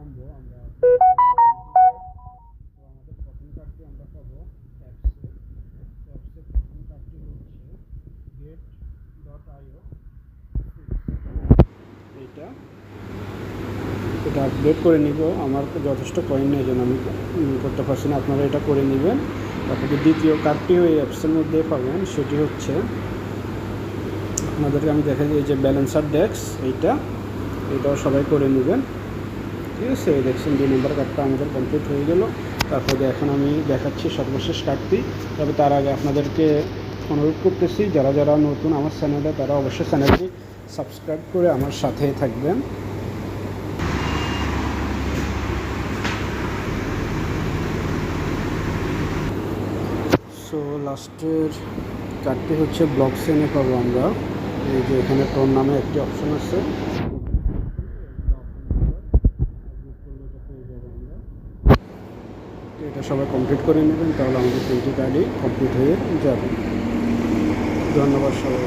নামবো আমরা, তো আমাদের প্রথম কার্ডটি আমরা পাবো অ্যাপসে। অ্যাপসের প্রথম কার্ডটি হচ্ছে get.io, এইটা এটা আপডেট করে নিব। আমার যথেষ্ট কয়েন নেই, জন্য আমি করতে পারছি না। আপনারা এটা করে নেবেন। তারপরে দ্বিতীয় কার্ডটিও এই অ্যাপসের মধ্যে পাবেন, সেটি হচ্ছে আপনাদেরকে আমি দেখা দিই যে ব্যালেন্সার ডেস্ক, এটাও সবাই করে নেবেন। ঠিক আছে, এই দেখছেন 2 নম্বর কার্ডটা আমাদের কমপ্লিট হয়ে গেল। তারপরে এখন আমি দেখাচ্ছি সর্বশেষ কার্ডটি। তবে তার আগে আপনাদেরকে অনুরোধ করতেছি, যারা যারা নতুন আমার চ্যানেলে, তারা অবশ্যই চ্যানেলটি সাবস্ক্রাইব করে আমার সাথে থাকবেন। সো লাস্টের কার্ডটি হচ্ছে ব্লক চেইনে পাবো আমরা। এই যে এখানে টোন নামে একটি অপশন আছে, এটা সবাই কমপ্লিট করে নেবেন, তাহলে আমাদের 3টি কার্ডই কমপ্লিট হয়ে যাবে। ধন্যবাদ সবাই।